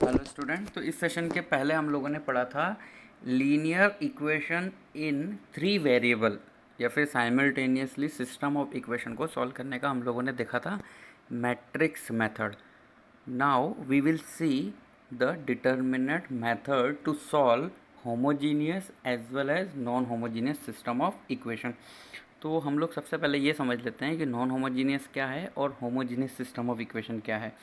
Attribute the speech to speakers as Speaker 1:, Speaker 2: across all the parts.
Speaker 1: Hello student. तो इस session के पहले हम लोगों ने पढ़ा था linear equation in three variable या फिर साइमल्टेनियसली सिस्टम ऑफ इक्वेशन को सॉल्व करने का हम लोगों ने देखा था matrix method. Now we will see the determinant method to solve homogeneous as well as non homogeneous system of equation. तो हम लोग सबसे पहले ये समझ लेते हैं कि नॉन होमोजीनियस क्या है और होमोजीनियस सिस्टम ऑफ इक्वेशन क्या है।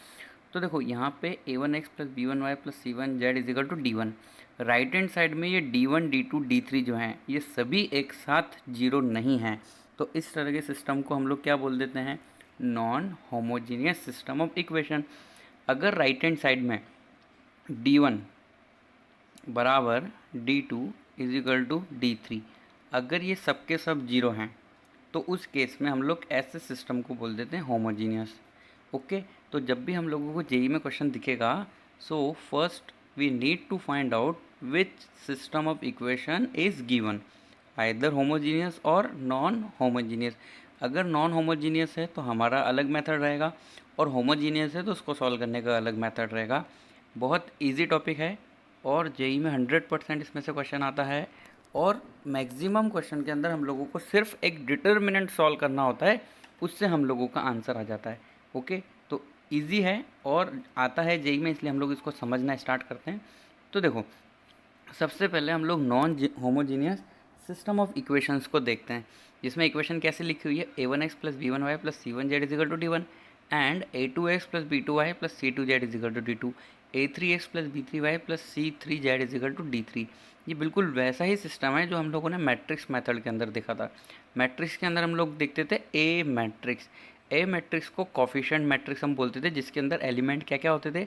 Speaker 1: तो देखो यहाँ पे a1x plus b1y plus c1z is equal to d1। Right hand side में ये d1 d2 d3 जो हैं ये सभी एक साथ जीरो नहीं हैं। तो इस तरह के सिस्टम को हम लोग क्या बोल देते हैं, non homogeneous system of equation. अगर राइट हैंड साइड में d1 बराबर d2 इजिकल टू d3, अगर ये सब के सब जीरो हैं तो उस केस में हम लोग ऐसे सिस्टम को बोल देते हैं होमोजीनियस। ओके, तो जब भी हम लोगों को जेई में क्वेश्चन दिखेगा, so first we need to find out which system of equation is given, either homogeneous और नॉन होमोजीनियस। अगर नॉन होमोजीनियस है तो हमारा अलग मेथड रहेगा और होमोजीनियस है तो उसको सॉल्व करने का अलग मेथड रहेगा। बहुत इजी टॉपिक है और जेई में 100% इसमें से क्वेश्चन आता है और मैक्सिमम क्वेश्चन के अंदर हम लोगों को सिर्फ एक डिटर्मिनेंट सॉल्व करना होता है, उससे हम लोगों का आंसर आ जाता है। ओके, तो इजी है और आता है जेई में, इसलिए हम लोग इसको समझना स्टार्ट करते हैं। तो देखो, सबसे पहले हम लोग non homogeneous system of equations को देखते हैं, जिसमें इक्वेशन कैसे लिखी हुई है, a1x plus b1y plus c1z is equal to d1 and a2x plus b2y plus c2z is equal to d2, a3x plus b3y plus c3z is equal to d3। ये बिल्कुल वैसा ही सिस्टम है जो हम लोगों ने मैट्रिक्स मेथड के अंदर देखा था। मैट्रिक्स के अंदर हम लोग देखते थे ए मैट्रिक्स। ए मैट्रिक्स को कोफिशिएंट मैट्रिक्स हम बोलते थे, जिसके अंदर एलिमेंट क्या क्या होते थे,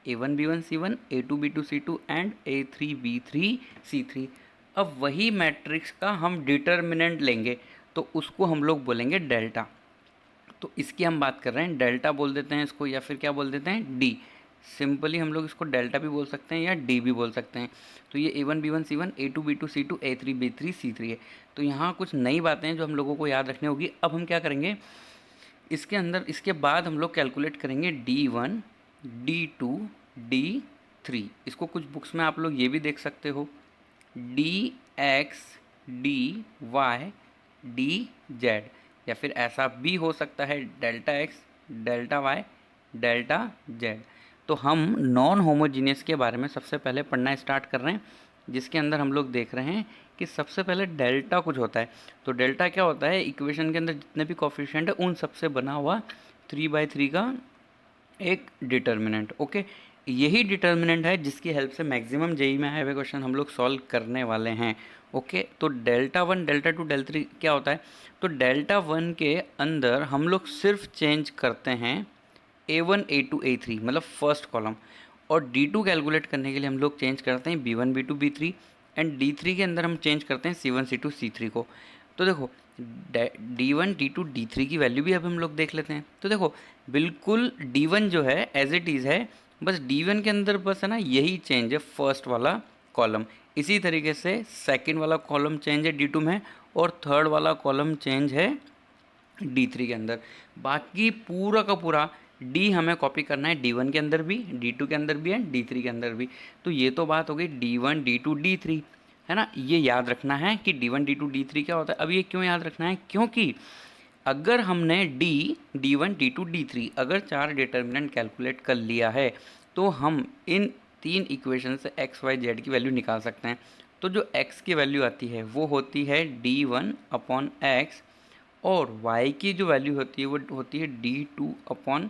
Speaker 1: a1 b1 c1, a2 b2 c2 and a3 b3 c3। अब वही मैट्रिक्स का हम डिटर्मिनेंट लेंगे तो उसको हम लोग बोलेंगे डेल्टा। तो इसकी हम बात कर रहे हैं, डेल्टा बोल देते हैं इसको या फिर क्या बोल देते हैं, डी। सिंपली हम लोग इसको डेल्टा भी बोल सकते हैं या डी भी बोल सकते हैं। तो ये a1 b1 c1, a2 b2 c2, a3 b3 c3 है। तो यहाँ कुछ नई बातें हैं जो हम लोगों को याद रखनी होगी। अब हम क्या करेंगे, इसके अंदर इसके बाद हम लोग कैलकुलेट करेंगे d1 d2 d3। इसको कुछ बुक्स में आप लोग ये भी देख सकते हो, dx dy dz, या फिर ऐसा भी हो सकता है delta X delta Y delta Z. तो हम नॉन होमोजीनियस के बारे में सबसे पहले पढ़ना स्टार्ट कर रहे हैं, जिसके अंदर हम लोग देख रहे हैं कि सबसे पहले डेल्टा कुछ होता है। तो डेल्टा क्या होता है, इक्वेशन के अंदर जितने भी कोफिशिएंट है उन सबसे बना हुआ 3/3 का एक डिटर्मिनेंट। ओके, यही डिटर्मिनेंट है जिसकी हेल्प से मैक्सिमम जेई में आए हुए क्वेश्चन हम लोग सॉल्व करने वाले हैं। ओके, तो delta one delta two delta three क्या होता है, तो डेल्टा वन के अंदर हम लोग सिर्फ चेंज करते हैं a1 a2 a3 मतलब फर्स्ट कॉलम, और d2 कैलकुलेट करने के लिए हम लोग चेंज करते हैं b1 b2 b3 and d3 के अंदर हम चेंज करते हैं c1 c2 c3 को। तो देखो d1 d2 d3 की वैल्यू भी अब हम लोग देख लेते हैं। तो देखो बिल्कुल d1 जो है एज इट इज़ है, बस d1 के अंदर बस है ना यही चेंज है फर्स्ट वाला कॉलम। इसी तरीके से सेकंड वाला कॉलम चेंज है d2 में और थर्ड वाला कॉलम चेंज है d3 के अंदर। बाकी पूरा का पूरा d हमें कॉपी करना है d1 के अंदर भी, d2 के अंदर भी एंड d3 के अंदर भी। तो ये तो बात हो गई d1 d2 d3, है ना। ये याद रखना है कि d1 d2 d3 क्या होता है। अब ये क्यों याद रखना है, क्योंकि अगर हमने d1 d2 d3 अगर चार डिटर्मिनेंट कैलकुलेट कर लिया है तो हम इन तीन इक्वेशन से x y z की वैल्यू निकाल सकते हैं। तो जो x की वैल्यू आती है वो होती है d1 अपॉन x, और y की जो वैल्यू होती है वो होती है d2 अपॉन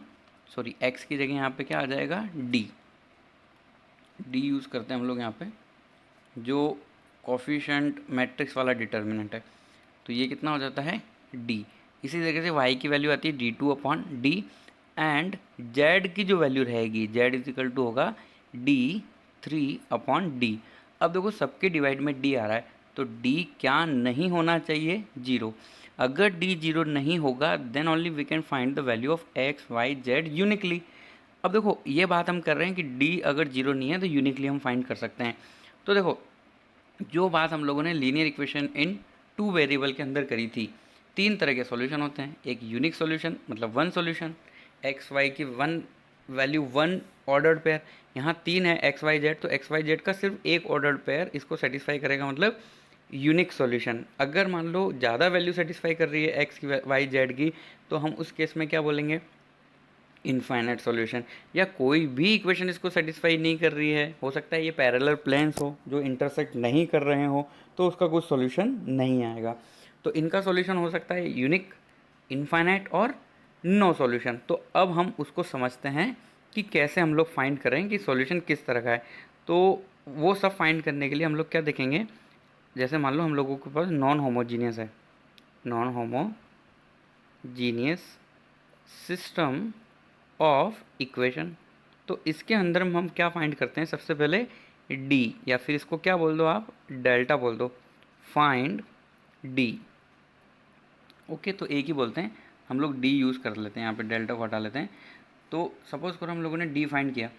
Speaker 1: सॉरी x की जगह यहाँ पे क्या आ जाएगा, d यूज़ करते हैं हम लोग यहाँ पे, जो कोफिशिएंट मैट्रिक्स वाला डिटर्मिनेंट है। तो ये कितना हो जाता है d। इसी तरीके से y की वैल्यू आती है d2 upon D and z की जो वैल्यू रहेगी z इजिकल टू होगा d3 अपॉन डी। अब देखो सबके डिवाइड में d आ रहा है तो d क्या नहीं होना चाहिए, जीरो। अगर d जीरो नहीं होगा then only we can find the value of x y z uniquely. अब देखो ये बात हम कर रहे हैं कि d अगर जीरो नहीं है तो यूनिकली हम फाइंड कर सकते हैं। तो देखो जो बात हम लोगों ने लीनियर इक्वेशन इन टू वेरिएबल के अंदर करी थी, तीन तरह के सॉल्यूशन होते हैं। एक यूनिक सॉल्यूशन मतलब वन सॉल्यूशन, एक्स वाई की one value one ordered pair, यहाँ 3 है एक्स वाई जेड, तो एक्स वाई जेड का सिर्फ एक ऑर्डर्ड पेयर इसको सेटिस्फाई करेगा, मतलब यूनिक सॉल्यूशन। अगर मान लो ज़्यादा वैल्यू सेटिस्फाई कर रही है एक्स की वाई जेड की, तो हम उस केस में क्या बोलेंगे, इनफाइनाइट सॉल्यूशन। या कोई भी इक्वेशन इसको सेटिस्फाई नहीं कर रही है, हो सकता है ये पैरेलल प्लेन्स हो जो इंटरसेक्ट नहीं कर रहे हो, तो उसका कुछ सॉल्यूशन नहीं आएगा। तो इनका सॉल्यूशन हो सकता है यूनिक, इनफाइनाइट और नो सॉल्यूशन। तो अब हम उसको समझते हैं कि कैसे हम लोग फाइंड करें कि सॉल्यूशन किस तरह का है। तो वो सब फाइंड करने के लिए हम लोग क्या देखेंगे, जैसे मान लो हम लोगों के पास नॉन होमोजीनियस है, non homogeneous system of equation. तो इसके अंदर हम क्या फाइंड करते हैं, सबसे पहले डी, या फिर इसको क्या बोल दो आप, डेल्टा बोल दो, फाइंड डी। ओके, तो एक ही बोलते हैं हम लोग, डी यूज़ कर लेते हैं, यहाँ पे डेल्टा को हटा लेते हैं। तो सपोज़ करो हम लोगों ने डी फाइंड किया।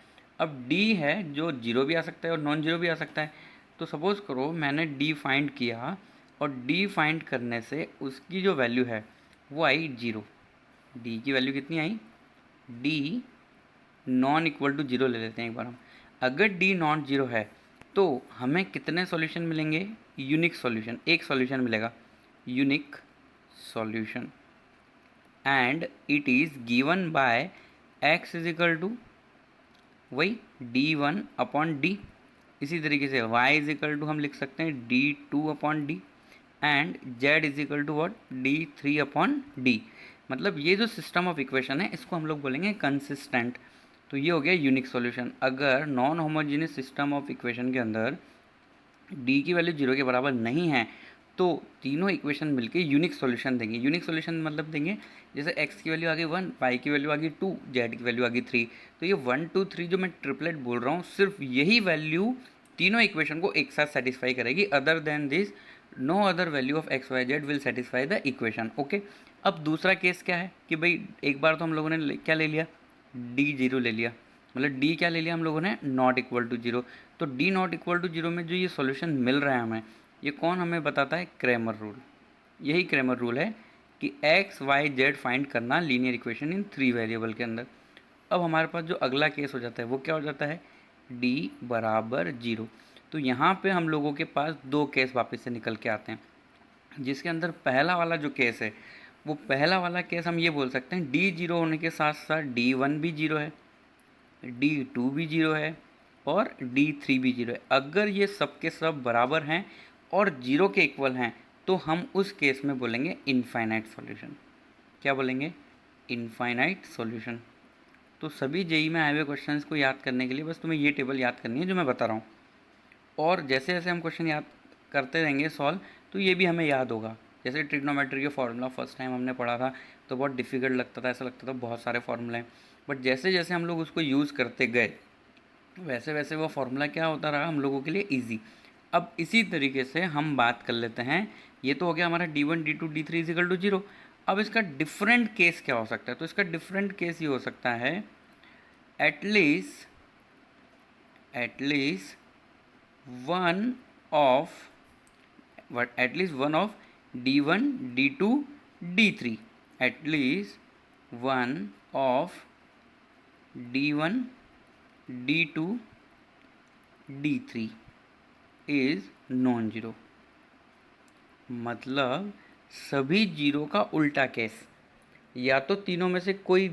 Speaker 1: अब डी है जो जीरो भी आ सकता है और नॉन जीरो भी आ सकता है। तो सपोज़ करो मैंने डी फाइंड किया, और डी फाइंड करने से उसकी जो वैल्यू है वो आई जीरो। डी की वैल्यू कितनी आई, D non equal to zero ले लेते हैं एक बार हम। अगर डी नॉन जीरो है तो हमें कितने सॉल्यूशन मिलेंगे, यूनिक सॉल्यूशन, एक सॉल्यूशन मिलेगा, unique solution. And it is given by X is equal to वही डी वन अपॉन डी। इसी तरीके से y इज इक्वल टू हम लिख सकते हैं D two upon D, and z is equal to what, D three upon D. मतलब ये जो सिस्टम ऑफ इक्वेशन है इसको हम लोग बोलेंगे कंसिस्टेंट। तो ये हो गया यूनिक सॉल्यूशन। अगर non homogeneous system of equation के अंदर डी की वैल्यू जीरो के बराबर नहीं है, तो तीनों इक्वेशन मिलके यूनिक सॉल्यूशन देंगे। यूनिक सॉल्यूशन मतलब देंगे जैसे x की वैल्यू आ गई 1, y की वैल्यू आ गई 2, z की वैल्यू आ गई 3। तो ये 1 2 3 जो मैं ट्रिपलेट बोल रहा हूँ, सिर्फ यही वैल्यू तीनों इक्वेशन को एक साथ सेटिस्फाई करेगी। Other than this no other value of X Y Z will satisfy the equation. Okay, अब दूसरा केस क्या है कि भाई एक बार तो हम लोगों ने क्या ले लिया, डी जीरो ले लिया, मतलब डी क्या ले लिया हम लोगों ने, नॉट इक्वल टू जीरो। तो D not equal to zero में जो ये सॉल्यूशन मिल रहा है हमें, ये कौन हमें बताता है, क्रैमर रूल। यही क्रैमर रूल है कि एक्स वाई जेड फाइंड करना लीनियर इक्वेशन इन 3 वेरिएबल के अंदर। अब हमारे पास जो अगला केस हो जाता है वो क्या हो जाता है, डी बराबर जीरो। तो यहाँ पे हम लोगों के पास दो केस वापस से निकल के आते हैं, जिसके अंदर पहला वाला जो केस है, वो पहला वाला केस हम ये बोल सकते हैं डी जीरो होने के साथ साथ डी वन भी जीरो है, डी टू भी जीरो है और डी थ्री भी जीरो है। अगर ये सब के सब बराबर हैं और जीरो के इक्वल हैं, तो हम उस केस में बोलेंगे इनफाइनाइट सॉल्यूशन। क्या बोलेंगे, इनफाइनाइट सॉल्यूशन। तो सभी जेई में आए हुए क्वेश्चंस को याद करने के लिए बस तुम्हें ये टेबल याद करनी है जो मैं बता रहा हूँ, और जैसे जैसे हम क्वेश्चन याद करते रहेंगे सॉल्व, तो ये भी हमें याद होगा। जैसे ट्रिग्नोमेट्री के फार्मूला फर्स्ट टाइम हमने पढ़ा था तो बहुत डिफ़िकल्ट लगता था, ऐसा लगता था बहुत सारे फार्मूले हैं, बट जैसे जैसे हम लोग उसको यूज़ करते गए वैसे वैसे वो फार्मूला क्या होता रहा हम लोगों के लिए ईजी। अब इसी तरीके से हम बात कर लेते हैं, ये तो हो गया हमारा D one D two D three is equal to zero. अब इसका डिफरेंट केस क्या हो सकता है, तो इसका डिफरेंट केस ये हो सकता है at least one of D one D two D three, at least one of D one D two D three is non zero. मतलब सभी जीरो का उल्टा केस, या तो तीनों में से कोई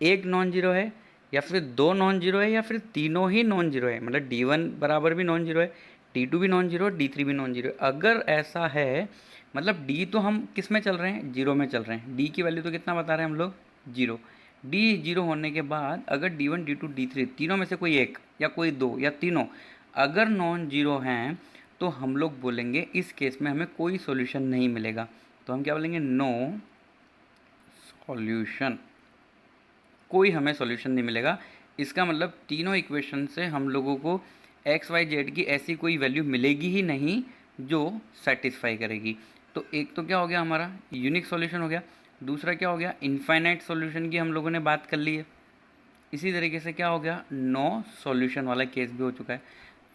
Speaker 1: एक नॉन जीरो है, या फिर दो नॉन जीरो है, या फिर तीनों ही नॉन जीरो है। मतलब डी वन बराबर भी नॉन जीरो है, डी टू भी नॉन जीरो है, डी थ्री भी नॉन जीरो है। अगर ऐसा है मतलब डी तो हम किस में चल रहे हैं, जीरो में चल रहे हैं। डी की वैल्यू तो कितना बता रहे हैं हम लोग, जीरो। डी जीरो होने के बाद अगर D one D two D three तीनों में से कोई एक या कोई दो या तीनों अगर नॉन जीरो हैं, तो हम लोग बोलेंगे इस केस में हमें कोई सॉल्यूशन नहीं मिलेगा। तो हम क्या बोलेंगे, नो सॉल्यूशन, कोई हमें सॉल्यूशन नहीं मिलेगा। इसका मतलब तीनों इक्वेशन से हम लोगों को एक्स वाई जेड की ऐसी कोई वैल्यू मिलेगी ही नहीं जो सेटिस्फाई करेगी। तो एक तो क्या हो गया हमारा यूनिक सॉल्यूशन हो गया, दूसरा क्या हो गया इनफाइनाइट सॉल्यूशन की हम लोगों ने बात कर ली है। इसी तरीके से क्या हो गया, नो सॉल्यूशन वाला केस भी हो चुका है।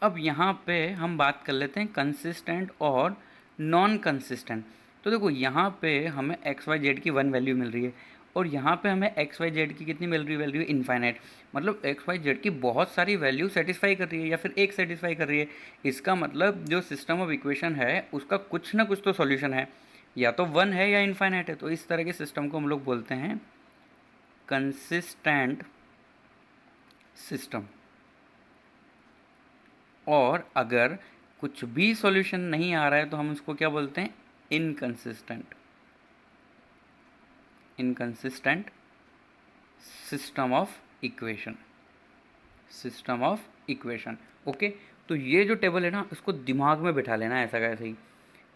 Speaker 1: अब यहाँ पे हम बात कर लेते हैं कंसिस्टेंट और नॉन कंसिस्टेंट। तो देखो यहाँ पे हमें एक्स वाई जेड की वन वैल्यू मिल रही है और यहाँ पे हमें एक्स वाई जेड की कितनी मिल रही वैल्यू, इनफाइनाइट। मतलब एक्स वाई जेड की बहुत सारी वैल्यू सेटिस्फाई कर रही है या फिर एक सेटिस्फाई कर रही है। इसका मतलब जो सिस्टम ऑफ इक्वेशन है उसका कुछ ना कुछ तो सॉल्यूशन है, या तो वन है या इनफाइनाइट है। तो इस तरह के सिस्टम को हम लोग बोलते हैं कंसिस्टेंट सिस्टम। और अगर कुछ भी सॉल्यूशन नहीं आ रहा है तो हम उसको क्या बोलते हैं, inconsistent. Inconsistent system of equation, system of equation. Okay, तो ये जो टेबल है ना इसको दिमाग में बिठा लेना ऐसा का ऐसे ही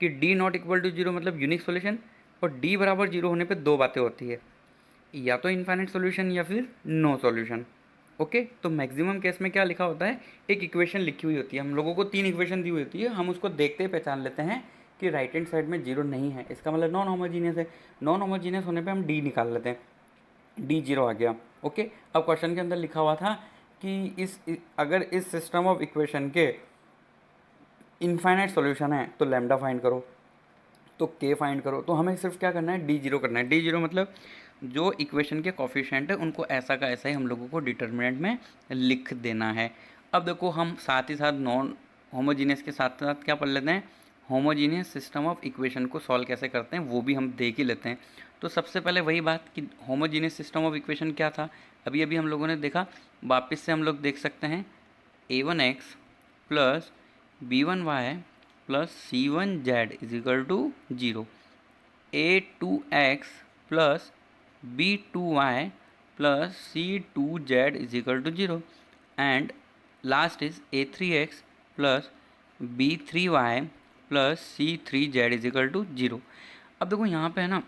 Speaker 1: कि D not equal to zero मतलब यूनिक सॉल्यूशन, और डी बराबर जीरो होने पे दो बातें होती है, या तो इनफाइनाइट सॉल्यूशन या फिर नो सॉल्यूशन। ओके, तो मैक्सिमम केस में क्या लिखा होता है, एक इक्वेशन लिखी हुई होती है, हम लोगों को तीन इक्वेशन दी हुई होती है, हम उसको देखते ही पहचान लेते हैं कि राइट हैंड साइड में जीरो नहीं है, इसका मतलब नॉन होमोजीनियस है। नॉन होमोजीनियस होने पे हम डी निकाल लेते हैं, डी जीरो आ गया। ओके, अब क्वेश्चन के अंदर लिखा हुआ था कि अगर इस सिस्टम ऑफ इक्वेशन के इनफाइनाइट सॉल्यूशन है तो लैम्डा फाइंड करो, तो के फाइंड करो। तो हमें सिर्फ क्या करना है, डी जीरो करना है। डी जीरो मतलब जो इक्वेशन के कोफिशिएंट है उनको ऐसा का ऐसा ही हम लोगों को डिटर्मिनेंट में लिख देना है। अब देखो हम साथ ही साथ नॉन होमोजीनियस के साथ साथ क्या पढ़ लेते हैं, होमोजीनियस सिस्टम ऑफ इक्वेशन को सॉल्व कैसे करते हैं वो भी हम देख ही लेते हैं। तो सबसे पहले वही बात कि होमोजीनियस सिस्टम ऑफ इक्वेशन क्या था, अभी अभी हम लोगों ने देखा, वापस से हम लोग देख सकते हैं a1x plus b1y plus c1z is equal to zero, a2x plus b2y plus c2z is equal to zero, and last is a3x plus b3y plus c3z is equal to zero. अब देखो यहाँ पे है ना,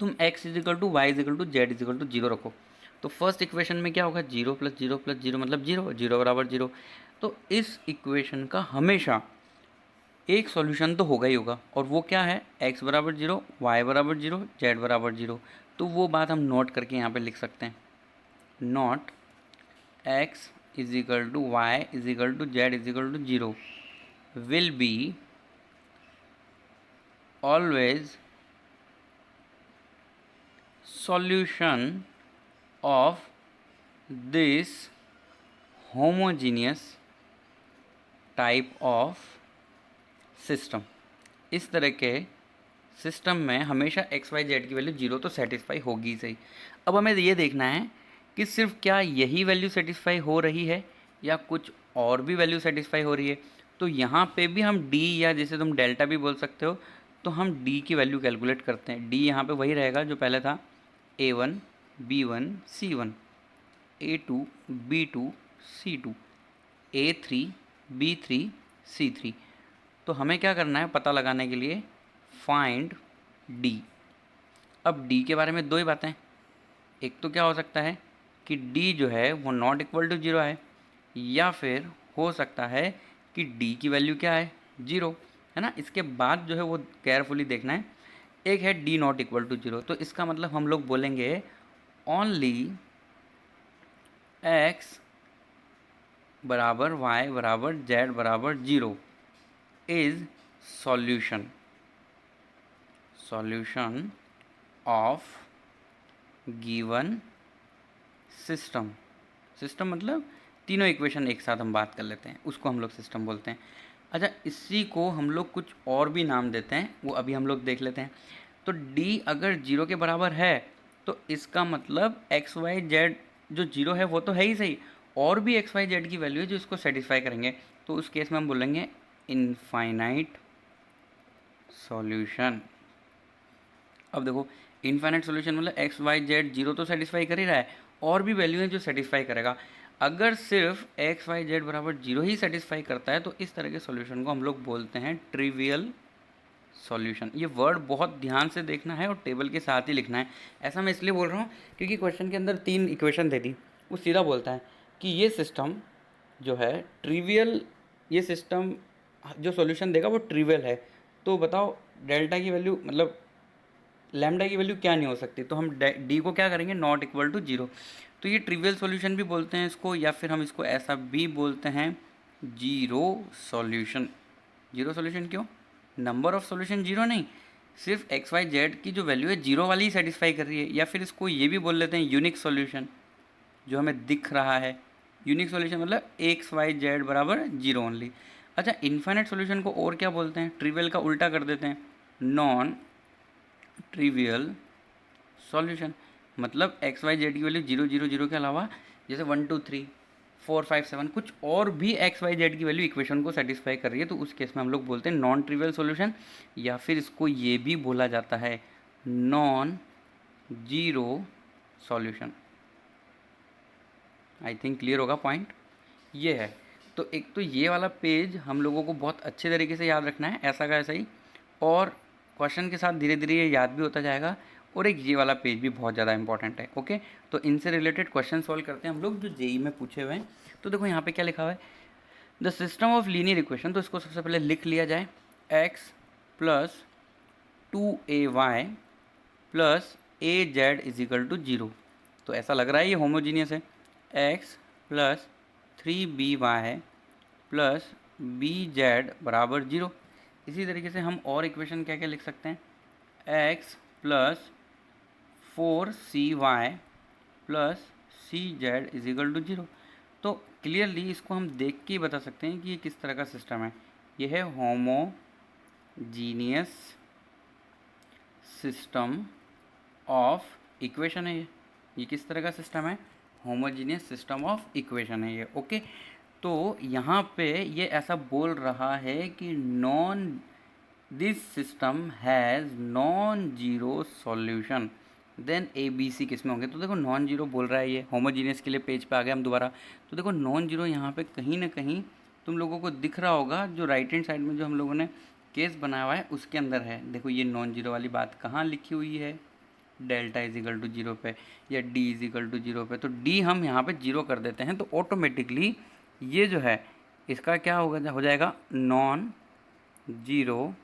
Speaker 1: तुम x is equal to y is equal to z is equal to zero रखो, तो first equation में क्या होगा, zero plus zero plus zero मतलब जीरो, जीरो बराबर जीरो। तो इस इक्वेशन का हमेशा एक सॉल्यूशन तो होगा ही होगा, और वो क्या है, x बराबर जीरो, y बराबर जीरो, z बराबर जीरो। तो वो बात हम नोट करके यहाँ पे लिख सकते हैं, not x is equal to y is equal to z is equal to zero will be always solution of this homogeneous type of system। इस तरह के सिस्टम में हमेशा एक्स वाई जेड की वैल्यू जीरो तो सेटिस्फाई होगी ही सही। अब हमें ये देखना है कि सिर्फ क्या यही वैल्यू सेटिस्फाई हो रही है या कुछ और भी वैल्यू सेटिस्फाई हो रही है। तो यहाँ पे भी हम डी, या जिसे तुम डेल्टा भी बोल सकते हो, तो हम डी की वैल्यू कैलकुलेट करते हैं। डी यहाँ पे वही रहेगा जो पहले था, a1 b1 c1, a2 b2 c2, a3 b3 c3। तो हमें क्या करना है पता लगाने के लिए, फाइंड d। अब d के बारे में दो ही बातें हैं, एक तो क्या हो सकता है कि d जो है वो नॉट इक्वल टू जीरो है, या फिर हो सकता है कि d की वैल्यू क्या है, जीरो है ना। इसके बाद जो है वो केयरफुली देखना है, एक है D not equal to zero, तो इसका मतलब हम लोग बोलेंगे ओनली एक्स बराबर वाई बराबर जेड बराबर zero is solution, solution of given system. System मतलब तीनों इक्वेशन एक साथ हम बात कर लेते हैं, उसको हम लोग सिस्टम बोलते हैं। अच्छा, इसी को हम लोग कुछ और भी नाम देते हैं, वो अभी हम लोग देख लेते हैं। तो d अगर जीरो के बराबर है तो इसका मतलब एक्स वाई जेड जो जीरो है वो तो है ही सही, और भी एक्स वाई जेड की वैल्यू है जो इसको सेटिस्फाई करेंगे। तो उस केस में हम बोलेंगे इनफाइनाइट सॉल्यूशन। अब देखो इनफाइनाइट सॉल्यूशन मतलब एक्स वाई जेड जीरो तो सेटिस्फाई कर ही रहा है, और भी वैल्यू है जो सेटिस्फाई करेगा। अगर सिर्फ एक्स वाई जेड बराबर जीरो ही सेटिस्फाई करता है तो इस तरह के सॉल्यूशन को हम लोग बोलते हैं ट्रिवियल सॉल्यूशन। ये वर्ड बहुत ध्यान से देखना है और टेबल के साथ ही लिखना है। ऐसा मैं इसलिए बोल रहा हूँ क्योंकि क्वेश्चन के अंदर तीन इक्वेशन दे दी, वो सीधा बोलता है कि ये सिस्टम जो है ट्रिवियल, ये सिस्टम जो सॉल्यूशन देगा वो ट्रिवियल है। तो बताओ डेल्टा की वैल्यू मतलब लैम्डा की वैल्यू क्या नहीं हो सकती, तो हम डी को क्या करेंगे, नॉट इक्वल टू जीरो। तो ये ट्रिवियल सॉल्यूशन भी बोलते हैं इसको, या फिर हम इसको ऐसा भी बोलते हैं जीरो सॉल्यूशन। जीरो सॉल्यूशन क्यों, नंबर ऑफ सॉल्यूशन जीरो नहीं, सिर्फ एक्स वाई जेड की जो वैल्यू है जीरो वाली ही सेटिस्फाई कर रही है, या फिर इसको ये भी बोल लेते हैं यूनिक सॉल्यूशन, जो हमें दिख रहा है। यूनिक सॉल्यूशन मतलब एक्स वाई जेड बराबर जीरो ओनली। अच्छा, इन्फाइनाइट सॉल्यूशन को और क्या बोलते हैं? ट्रिवियल का उल्टा कर देते हैं, नॉन ट्रिवियल सॉल्यूशन। मतलब एक्स वाई जेड की वैल्यू जीरो जीरो जीरो के अलावा जैसे 1 2 3 4 5 7 कुछ और भी एक्स वाई जेड की वैल्यू इक्वेशन को सेटिस्फाई कर रही है, तो उस केस में हम लोग बोलते हैं नॉन ट्रिवियल सॉल्यूशन, या फिर इसको ये भी बोला जाता है non zero solution. I think clear होगा पॉइंट, ये है। तो एक तो ये वाला पेज हम लोगों को बहुत अच्छे तरीके से याद रखना है, ऐसा का ऐसा ही, और क्वेश्चन के साथ धीरे धीरे ये याद भी होता जाएगा। और एक ये वाला पेज भी बहुत ज़्यादा इंपॉर्टेंट है। ओके, तो इनसे रिलेटेड क्वेश्चन सॉल्व करते हैं हम लोग जो जेई में पूछे हुए हैं। तो देखो यहाँ पे क्या लिखा हुआ है, the system of linear equation. तो इसको सबसे पहले लिख लिया जाए, x plus 2ay plus a z is equal to zero. तो ऐसा लग रहा है ये होमोजीनियस है। X plus 3by plus b z बराबर जीरो। इसी तरीके से हम और इक्वेशन क्या क्या लिख सकते हैं, x plus 4cy plus c z is equal to zero. तो क्लियरली इसको हम देख के ही बता सकते हैं कि ये किस तरह का सिस्टम है। ये है होमोजीनियस सिस्टम ऑफ इक्वेशन है। ये किस तरह का सिस्टम है? होमोजीनियस सिस्टम ऑफ इक्वेशन है ये। ओके, तो यहाँ पे ये ऐसा बोल रहा है कि non this system has non zero solution, then a b c किस में होंगे? तो देखो नॉन जीरो बोल रहा है, ये होमोजीनियस के लिए पेज पे आ गए हम दोबारा। तो देखो नॉन जीरो यहाँ पे कहीं ना कहीं तुम लोगों को दिख रहा होगा, जो राइट हैंड साइड में जो हम लोगों ने केस बनाया हुआ है उसके अंदर है। देखो ये नॉन जीरो वाली बात कहाँ लिखी हुई है, delta is equal to zero पे, या D is equal to zero पे। तो डी हम यहाँ पे जीरो कर देते हैं, तो ऑटोमेटिकली ये जो है इसका क्या होगा, हो जाएगा नॉन जीरो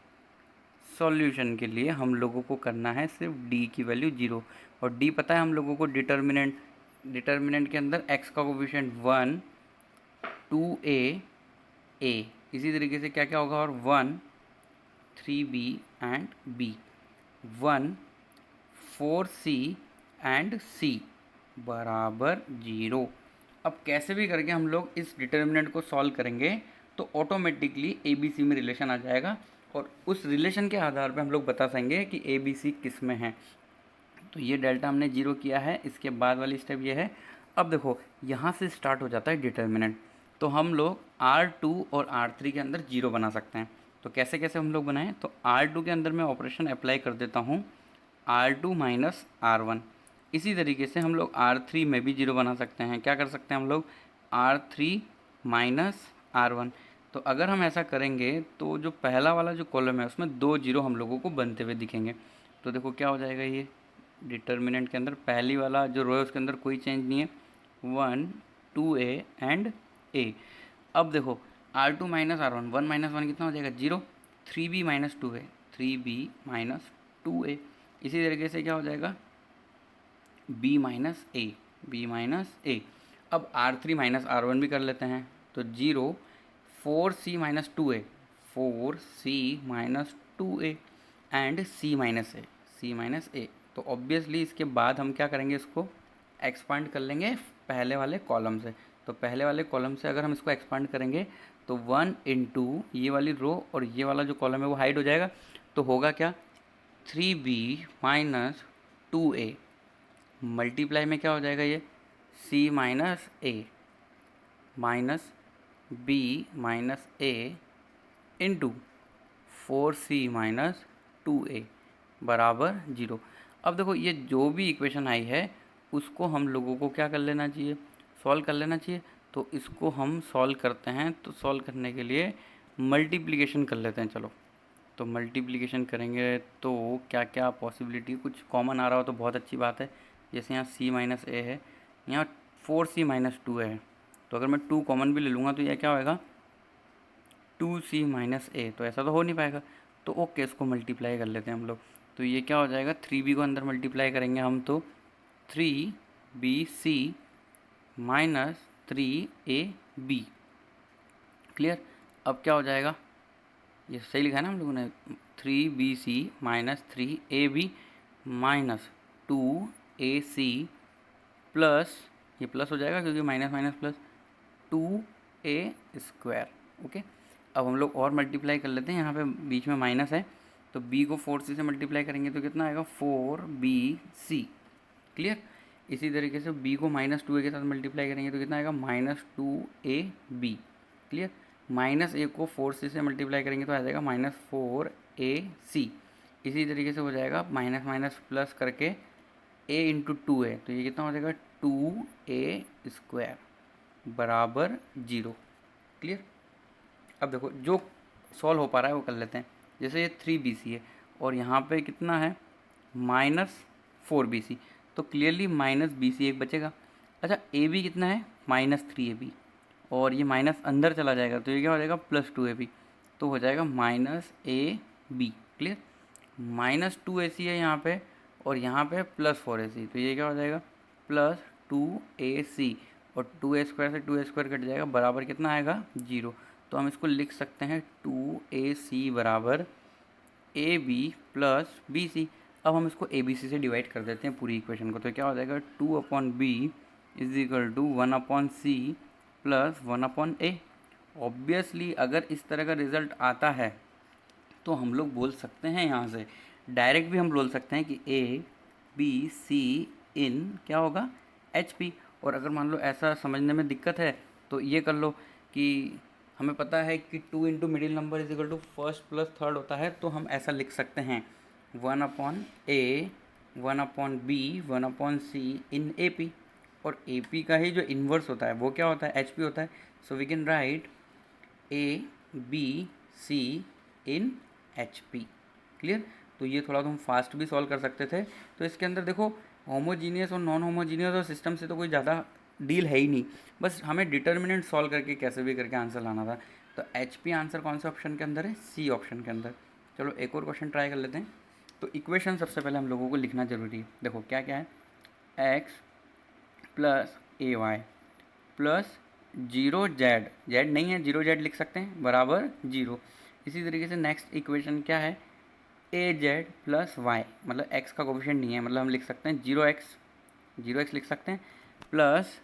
Speaker 1: सॉल्यूशन। के लिए हम लोगों को करना है सिर्फ डी की वैल्यू जीरो, और डी पता है हम लोगों को डिटर्मिनेंट, डिटर्मिनेंट के अंदर एक्स का कोफिशिएंट 1 2a a, इसी तरीके से क्या क्या होगा, और 1 3b and b, 1 4c and c बराबर जीरो। अब कैसे भी करके हम लोग इस डिटर्मिनेंट को सॉल्व करेंगे तो ऑटोमेटिकली ए बी सी में रिलेशन आ जाएगा, और उस रिलेशन के आधार पर हम लोग बता सकेंगे कि ए बी सी किस में है। तो ये डेल्टा हमने जीरो किया है, इसके बाद वाली स्टेप ये है। अब देखो यहाँ से स्टार्ट हो जाता है डिटर्मिनेंट, तो हम लोग R2 और R3 के अंदर जीरो बना सकते हैं। तो कैसे कैसे हम लोग बनाएं, तो R2 के अंदर मैं ऑपरेशन अप्लाई कर देता हूँ R2 माइनस R1। इसी तरीके से हम लोग R3 में भी जीरो बना सकते हैं। क्या कर सकते हैं हम लोग, R3 माइनस R1। तो अगर हम ऐसा करेंगे तो जो पहला वाला जो कॉलम है उसमें दो जीरो हम लोगों को बनते हुए दिखेंगे। तो देखो क्या हो जाएगा, ये डिटर्मिनेंट के अंदर पहली वाला जो रो है उसके अंदर कोई चेंज नहीं है, 1 2a एंड a। अब देखो R2 माइनस R1, 1 माइनस 1 कितना हो जाएगा, zero. 3b minus 2a, 3b minus 2a। इसी तरीके से क्या हो जाएगा, b minus a, b minus a. अब R3 माइनस R1 भी कर लेते हैं, तो zero. 4c minus 2a, 4c minus 2a and c minus a, c minus a. तो ऑब्वियसली इसके बाद हम क्या करेंगे, इसको एक्सपांड कर लेंगे पहले वाले कॉलम से। तो पहले वाले कॉलम से अगर हम इसको एक्सपांड करेंगे तो 1 इंटू ये वाली रो और ये वाला जो कॉलम है वो हाइड हो जाएगा। तो होगा क्या, 3b माइनस 2a मल्टीप्लाई में क्या हो जाएगा, ये c माइनस ए माइनस b माइनस ए इंटू 4c माइनस 2a बराबर जीरो। अब देखो ये जो भी इक्वेशन आई है उसको हम लोगों को क्या कर लेना चाहिए, सॉल्व कर लेना चाहिए। तो इसको हम सॉल्व करते हैं, तो सॉल्व करने के लिए मल्टीप्लिकेशन कर लेते हैं। चलो तो मल्टीप्लिकेशन करेंगे तो क्या क्या पॉसिबिलिटी, कुछ कॉमन आ रहा हो तो बहुत अच्छी बात है। जैसे यहाँ c माइनस ए है, यहाँ 4c माइनस 2 है, तो अगर मैं 2 कॉमन भी ले लूँगा तो यह क्या होएगा, 2c माइनस ए। तो ऐसा तो हो नहीं पाएगा, तो ओके इसको मल्टीप्लाई कर लेते हैं हम लोग। तो ये क्या हो जाएगा, 3b को अंदर मल्टीप्लाई करेंगे हम तो 3bc माइनस 3ab। क्लियर। अब क्या हो जाएगा, ये सही लिखा है ना हम लोगों ने, 3BC minus 3AB minus 2AC plus, ये प्लस हो जाएगा क्योंकि minus minus plus, 2A²। Okay, अब हम लोग और मल्टीप्लाई कर लेते हैं, यहाँ पे बीच में माइनस है तो b को 4c से मल्टीप्लाई करेंगे तो कितना आएगा 4BC। क्लियर। इसी तरीके से b को -2a के साथ मल्टीप्लाई करेंगे तो कितना आएगा -2AB। क्लियर। -a को 4c से मल्टीप्लाई करेंगे तो आ जाएगा -4AC। इसी तरीके से हो जाएगा माइनस माइनस प्लस करके a इंटू 2a, तो ये कितना हो जाएगा 2a² बराबर 0। क्लियर। अब देखो जो सॉल्व हो पा रहा है वो कर लेते हैं। जैसे ये 3BC है और यहाँ पे कितना है -4BC, तो क्लियरली -BC एक बचेगा। अच्छा AB कितना है -3AB, और ये माइनस अंदर चला जाएगा तो ये क्या हो जाएगा +2AB, तो हो जाएगा -AB। क्लियर। -2AC है यहाँ पे और यहाँ पे +4AC, तो ये क्या हो जाएगा +2AC, और 2a² से 2a² कट जाएगा, बराबर कितना आएगा 0। तो हम इसको लिख सकते हैं 2AC बराबर AB प्लस BC। अब हम इसको ABC से डिवाइड कर देते हैं पूरी इक्वेशन को, तो क्या हो जाएगा 2/B is equal to 1/C plus 1/A। Obviously अगर इस तरह का रिजल्ट आता है तो हम लोग बोल सकते हैं, यहाँ से डायरेक्ट भी हम बोल सकते हैं कि ABC इन क्या होगा HP। और अगर मान लो ऐसा समझने में दिक्कत है तो ये कर लो कि हमें पता है कि 2 into middle number is equal to first plus third होता है, तो हम ऐसा लिख सकते हैं 1/A 1/B 1/C इन AP। और AP का ही जो इन्वर्स होता है वो क्या होता है HP होता है। So we can write ABC in HP। Clear. तो ये थोड़ा तो हम फास्ट भी सॉल्व कर सकते थे। तो इसके अंदर देखो होमोजीनियस और नॉन होमोजीनियस और सिस्टम से तो कोई ज़्यादा डील है ही नहीं, बस हमें डिटर्मिनेंट सॉल्व करके कैसे भी करके आंसर लाना था। तो HP आंसर कौन से ऑप्शन के अंदर है, C ऑप्शन के अंदर। चलो एक और क्वेश्चन ट्राई कर लेते हैं। तो इक्वेशन सबसे पहले हम लोगों को लिखना जरूरी है। देखो क्या क्या है, x plus AY plus 0z, z नहीं है 0z लिख सकते हैं, बराबर 0। इसी तरीके से नेक्स्ट इक्वेशन क्या है, AZ प्लस y, मतलब x का कोफिशिएंट नहीं है, मतलब हम लिख सकते हैं 0x लिख सकते हैं, प्लस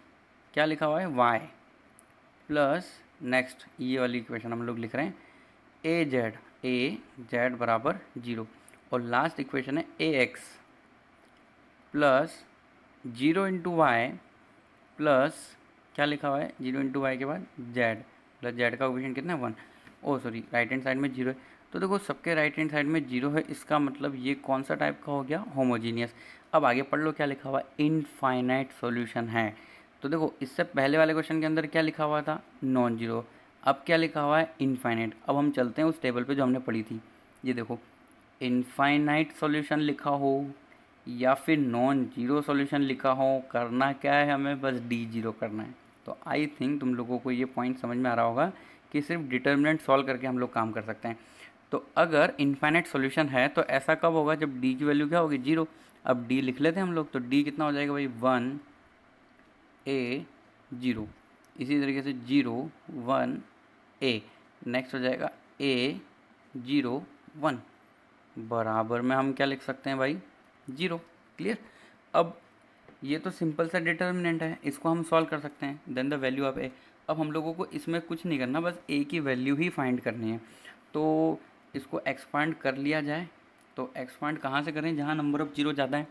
Speaker 1: क्या लिखा हुआ है y प्लस नेक्स्ट ये वाली इक्वेशन हम लोग लिख रहे हैं AZ बराबर 0। और लास्ट इक्वेशन है AX plus 0 into y plus क्या लिखा हुआ है 0 इंटू वाई के बाद z, प्लस z का कोफिशिएंट कितना है 1। ओ सॉरी, राइट हैंड साइड में 0 है, तो देखो सबके राइट हैंड साइड में 0 है, इसका मतलब ये कौन सा टाइप का हो गया, होमोजीनियस। अब आगे पढ़ लो क्या लिखा हुआ है, इनफाइनाइट सॉल्यूशन है। तो देखो इससे पहले वाले क्वेश्चन के अंदर क्या लिखा हुआ था, नॉन जीरो, अब क्या लिखा हुआ है इनफाइनाइट। अब हम चलते हैं उस टेबल पे जो हमने पढ़ी थी। ये देखो इनफाइनाइट सॉल्यूशन लिखा हो या फिर नॉन जीरो सॉल्यूशन लिखा हो, करना क्या है हमें, बस D0 करना है। तो आई थिंक तुम लोगों को ये पॉइंट समझ में आ रहा होगा कि सिर्फ डिटर्मिनेंट सॉल्व करके हम लोग काम कर सकते हैं। तो अगर इनफाइनाइट सॉल्यूशन है तो ऐसा कब होगा, जब D की वैल्यू क्या होगी 0। अब D लिख लेते हैं हम लोग, तो D कितना हो जाएगा भाई 1A 0। इसी तरीके से 0 1A, नेक्स्ट हो जाएगा A 0 1, बराबर में हम क्या लिख सकते हैं भाई 0। क्लियर। अब ये तो सिंपल सा डिटर्मिनेंट है, इसको हम सॉल्व कर सकते हैं, then the value of A। अब हम लोगों को इसमें कुछ नहीं करना, बस A की वैल्यू ही फाइंड करनी है। तो इसको एक्सपांड कर लिया जाए, तो एक्सपांड कहाँ से करें, जहाँ नंबर ऑफ़ जीरो ज़्यादा है,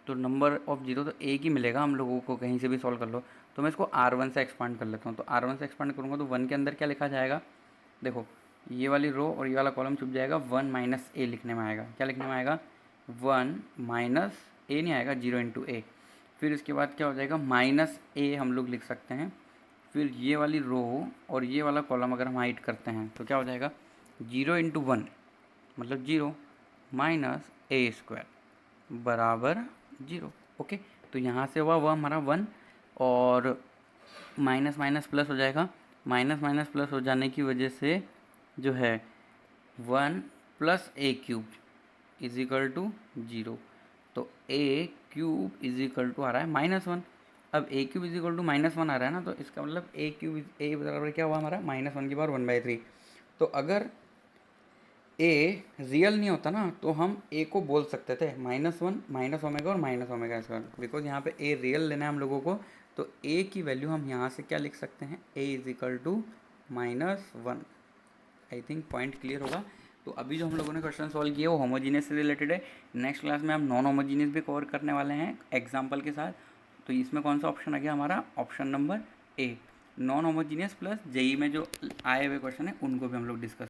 Speaker 1: तो नंबर ऑफ़ जीरो तो एक ही मिलेगा हम लोगों को, कहीं से भी सॉल्व कर लो। तो मैं इसको R1 से एक्सपांड कर लेता हूँ। तो R1 से एक्सपांड करूँगा तो 1 के अंदर क्या लिखा जाएगा, देखो ये वाली रो और ये वाला कॉलम छुप जाएगा, 1 - A लिखने में आएगा। क्या लिखने में आएगा 1 - A नहीं आएगा, 0 इंटू A। फिर इसके बाद क्या हो जाएगा -A हम लोग लिख सकते हैं। फिर ये वाली रो और ये वाला कॉलम अगर हम हाइड करते हैं तो क्या हो जाएगा 0 इंटू 1 मतलब 0 माइनस A² बराबर 0। ओके, तो यहाँ से हुआ वह हमारा 1 और माइनस माइनस प्लस हो जाएगा, माइनस माइनस प्लस हो जाने की वजह से जो है 1 + A³ इज इक्वल टू 0। तो A³ इज इक्वल टू आ रहा है -1। अब A³ इज इक्वल टू -1 आ रहा है ना, तो इसका मतलब A³ A बराबर क्या हुआ हमारा -1 की पावर 1/3। तो अगर ए रियल नहीं होता ना तो हम ए को बोल सकते थे -1 माइनस ओमेगा और माइनस ओमेगा स्क्वायर, बिकॉज यहाँ पे ए रियल लेना है हम लोगों को, तो ए की वैल्यू हम यहाँ से क्या लिख सकते हैं, A is equal to -1। I think point clear होगा। तो अभी जो हम लोगों ने क्वेश्चन सॉल्व किया वो होमोजीनियस से रिलेटेड है। नेक्स्ट क्लास में हम नॉन होमोजीनियस भी कवर करने वाले हैं एग्जाम्पल के साथ। तो इसमें कौन सा ऑप्शन आ गया हमारा, option number A, non homogeneous plus JEE में जो आए हुए क्वेश्चन है उनको भी हम लोग डिस्कस